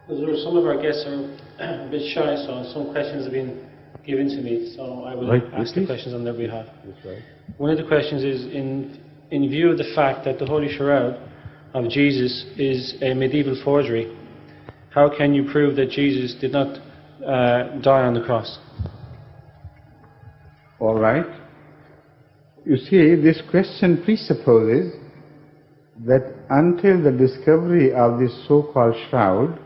Because some of our guests are a bit shy, so some questions have been given to me, so I will ask the questions on their behalf. Right. One of the questions is, in view of the fact that the Holy Shroud of Jesus is a medieval forgery, how can you prove that Jesus did not die on the cross? All right. You see, this question presupposes that until the discovery of this so-called shroud,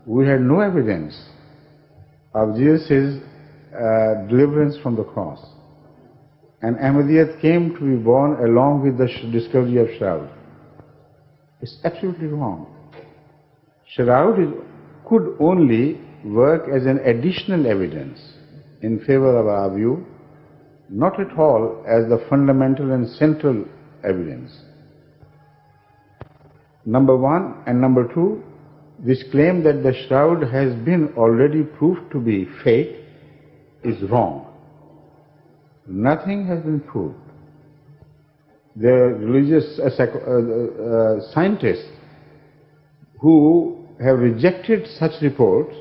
we had no evidence of Jesus' deliverance from the cross. And Ahmadiyya came to be born along with the discovery of shroud. It's absolutely wrong. Shroud could only work as an additional evidence in favor of our view, not at all as the fundamental and central evidence. Number one, and number two, this claim that the shroud has been already proved to be fake is wrong. Nothing has been proved. The religious scientists who have rejected such reports,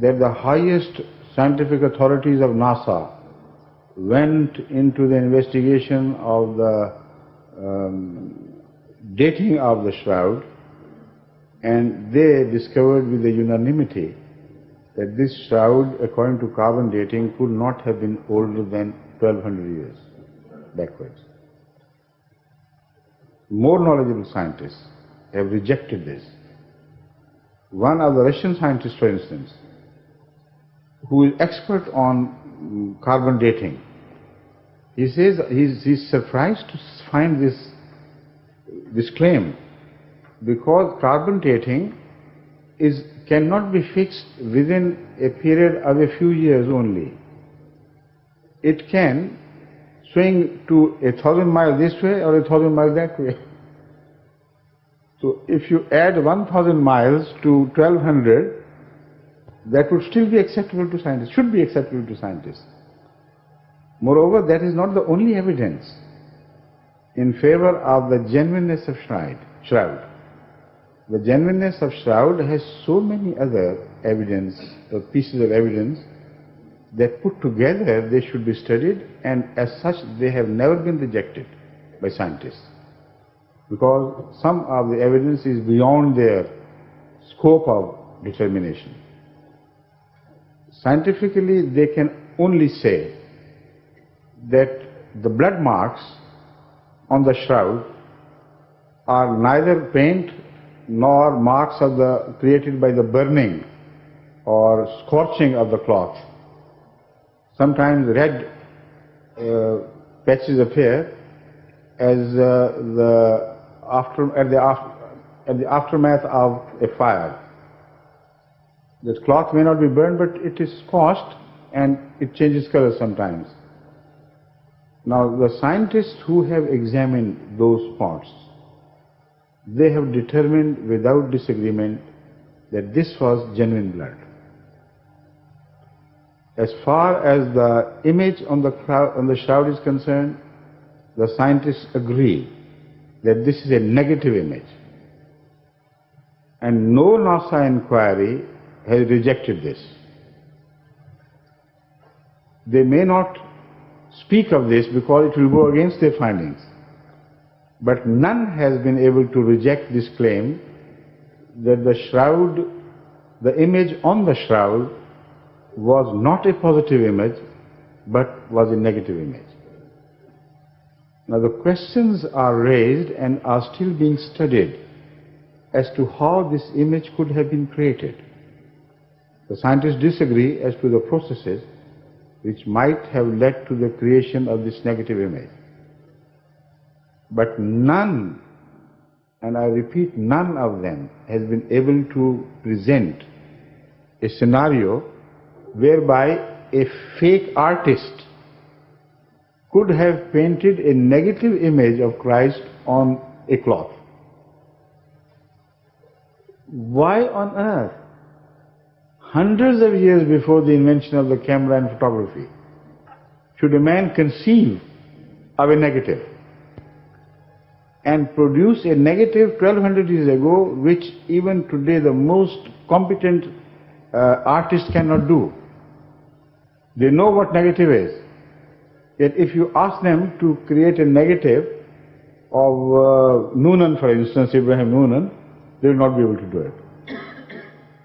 that the highest scientific authorities of NASA went into the investigation of the dating of the shroud, and they discovered with the unanimity that this shroud, according to carbon dating, could not have been older than 1200 years backwards. More knowledgeable scientists have rejected this. One of the Russian scientists, for instance, who is expert on carbon dating, he says he's surprised to find this claim, because carbon dating cannot be fixed within a period of a few years only. It can swing to 1,000 miles this way or 1,000 miles that way. So if you add 1,000 miles to 1,200, that would still be acceptable to scientists, should be acceptable to scientists. Moreover, that is not the only evidence in favor of the genuineness of shroud. The genuineness of shroud has so many other evidence, pieces of evidence, that put together they should be studied, and as such they have never been rejected by scientists, because some of the evidence is beyond their scope of determination. Scientifically, they can only say that the blood marks on the shroud are neither paint nor marks created by the burning or scorching of the cloth. Sometimes red patches appear as at the aftermath of a fire. The cloth may not be burned, but it is scorched and it changes color sometimes. Now, the scientists who have examined those spots, they have determined without disagreement that this was genuine blood. As far as the image on the shroud is concerned, the scientists agree that this is a negative image. And no NASA inquiry has rejected this. They may not speak of this because it will go against their findings. But none has been able to reject this claim that the shroud, the image on the shroud, was not a positive image, but was a negative image. Now the questions are raised and are still being studied as to how this image could have been created. The scientists disagree as to the processes which might have led to the creation of this negative image. But none, and I repeat, none of them has been able to present a scenario whereby a fake artist could have painted a negative image of Christ on a cloth. Why on earth, hundreds of years before the invention of the camera and photography, should a man conceive of a negative and produce a negative 1200 years ago, which even today the most competent artists cannot do. They know what negative is. Yet if you ask them to create a negative of Noonan, for instance, Ibrahim Noonan, they will not be able to do it.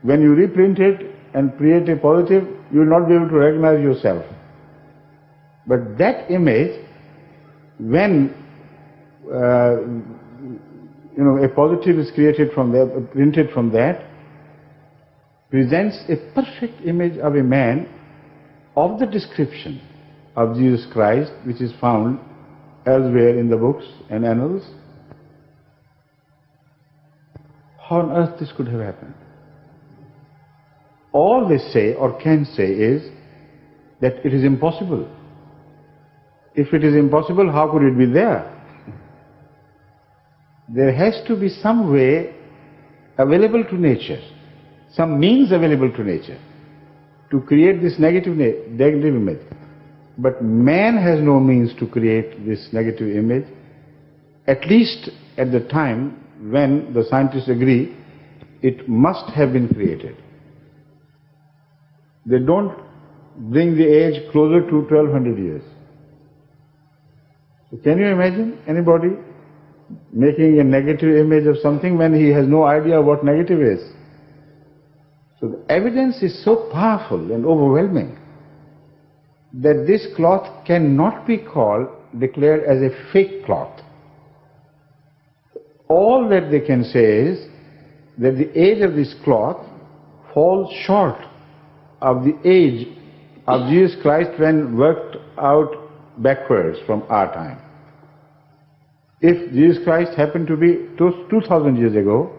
When you reprint it and create a positive, you will not be able to recognize yourself. But that image, when a positive is created from there, printed from that, presents a perfect image of a man of the description of Jesus Christ, which is found elsewhere in the books and annals. How on earth this could have happened? All they say or can say is that it is impossible. If it is impossible, how could it be there? There has to be some way available to nature, some means available to nature to create this negative image. But man has no means to create this negative image, at least at the time when the scientists agree it must have been created. They don't bring the age closer to 1200 years. So can you imagine anybody making a negative image of something when he has no idea what negative is? So the evidence is so powerful and overwhelming that this cloth cannot be declared as a fake cloth. All that they can say is that the age of this cloth falls short of the age of Jesus Christ when worked out backwards from our time. If Jesus Christ happened to be 2000 years ago,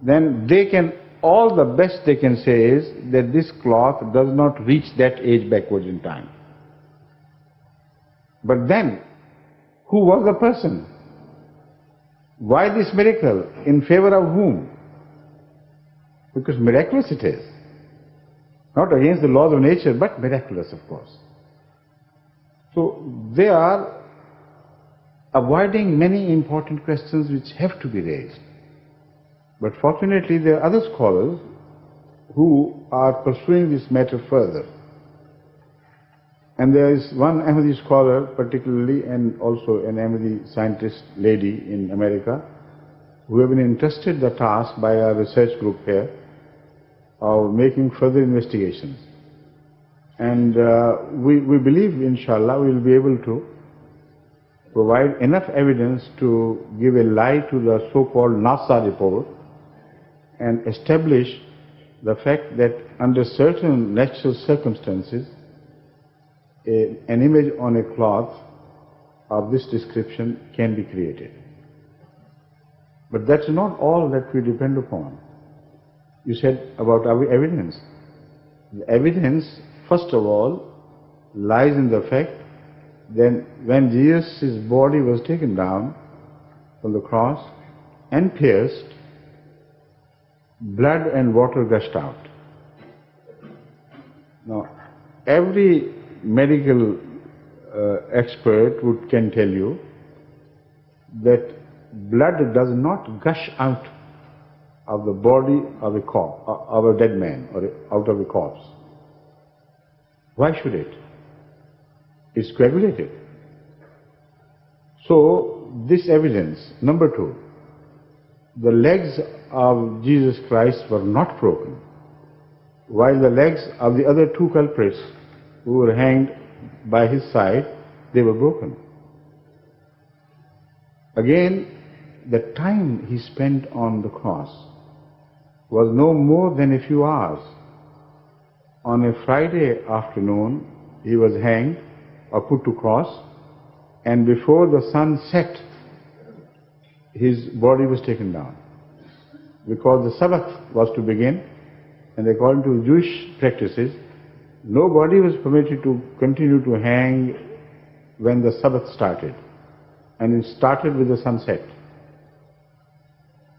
then all the best they can say is that this cloth does not reach that age backwards in time. But then, who was the person? Why this miracle? In favor of whom? Because miraculous it is. Not against the laws of nature, but miraculous, of course. So they are avoiding many important questions which have to be raised. But fortunately, there are other scholars who are pursuing this matter further. And there is one Ahmadi scholar particularly, and also an Ahmadi scientist lady in America, who have been entrusted the task by our research group here of making further investigations. And we believe, inshallah, we will be able to provide enough evidence to give a lie to the so-called NASA report and establish the fact that under certain natural circumstances, an image on a cloth of this description can be created. But that's not all that we depend upon. You said about our evidence. The evidence, first of all, lies in the fact that when Jesus' body was taken down from the cross and pierced, blood and water gushed out. Now, every medical expert can tell you that blood does not gush out of the body of a dead man or out of a corpse. Why should it? It's coagulated. So, this evidence, number two, the legs of Jesus Christ were not broken, while the legs of the other two culprits who were hanged by his side, they were broken. Again, the time he spent on the cross was no more than a few hours. On a Friday afternoon, he was hanged or put to cross, and before the sun set, his body was taken down. Because the Sabbath was to begin, and according to Jewish practices, nobody was permitted to continue to hang when the Sabbath started, and it started with the sunset.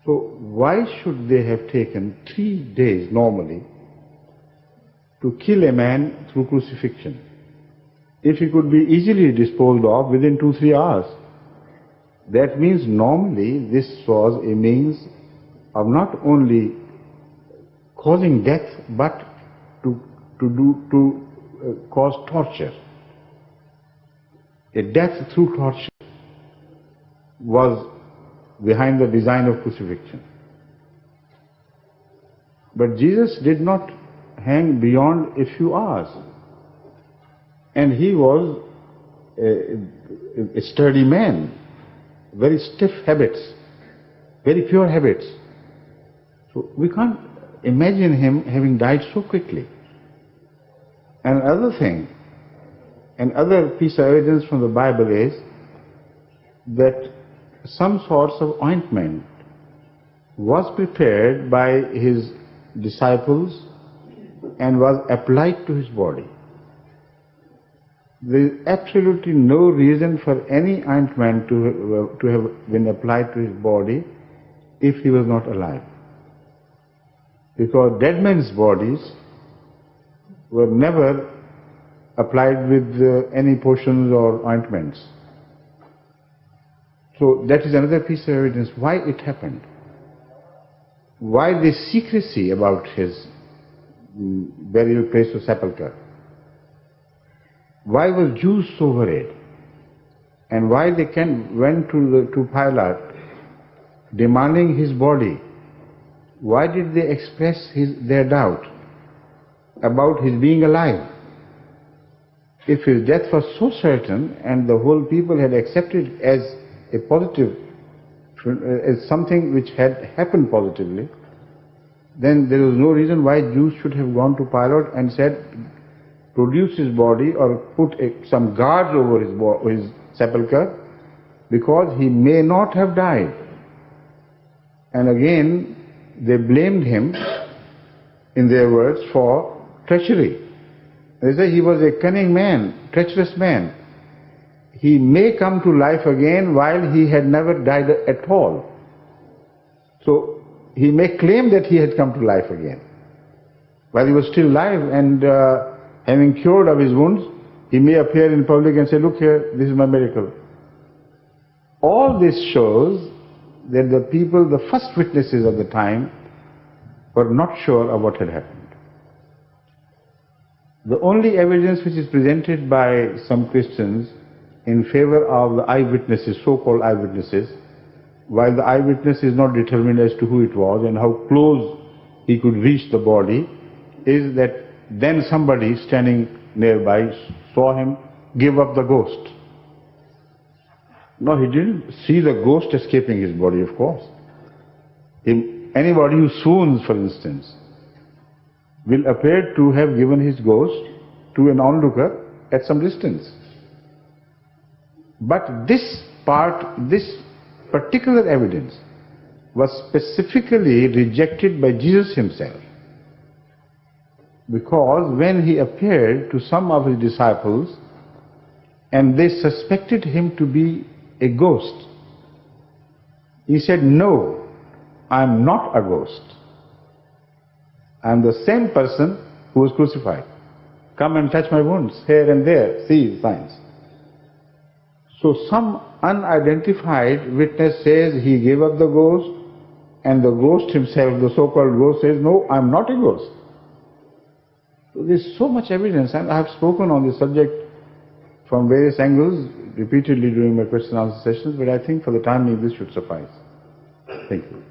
So why should they have taken 3 days normally to kill a man through crucifixion, if he could be easily disposed of within 2-3 hours? That means normally this was a means of not only causing death, but to cause torture. A death through torture was behind the design of crucifixion. But Jesus did not hang beyond a few hours. And he was a sturdy man, very stiff habits, very pure habits. So we can't imagine him having died so quickly. And another piece of evidence from the Bible is that some sorts of ointment was prepared by his disciples and was applied to his body. There is absolutely no reason for any ointment to have been applied to his body if he was not alive. Because dead men's bodies were never applied with any potions or ointments. So that is another piece of evidence why it happened. Why the secrecy about his burial place or sepulchre? Why were Jews so worried? And why they went to Pilate demanding his body? Why did they express their doubt about his being alive? If his death was so certain and the whole people had accepted as a positive, as something which had happened positively, then there was no reason why Jews should have gone to Pilate and said, produce his body or put some guards over his sepulchre, because he may not have died. And again, they blamed him, in their words, for treachery. They say he was a cunning man, treacherous man. He may come to life again while he had never died at all. So he may claim that he had come to life again. While he was still alive and having cured of his wounds, he may appear in public and say, look here, this is my miracle. All this shows that the people, the first witnesses of the time, were not sure of what had happened. The only evidence which is presented by some Christians in favor of the eyewitnesses, so-called eyewitnesses, while the eyewitness is not determined as to who it was and how close he could reach the body, is that then somebody standing nearby saw him give up the ghost. No, he didn't see the ghost escaping his body, of course. Anybody who swoons, for instance, will appear to have given his ghost to an onlooker at some distance. But this particular evidence was specifically rejected by Jesus himself. Because when he appeared to some of his disciples and they suspected him to be a ghost, he said, no, I am not a ghost. I am the same person who was crucified. Come and touch my wounds here and there, see signs. So some unidentified witness says he gave up the ghost, and the ghost himself, the so-called ghost, says, no, I am not a ghost. So there is so much evidence, and I have spoken on this subject from various angles repeatedly during my question and answer sessions, but I think for the time being this should suffice. Thank you.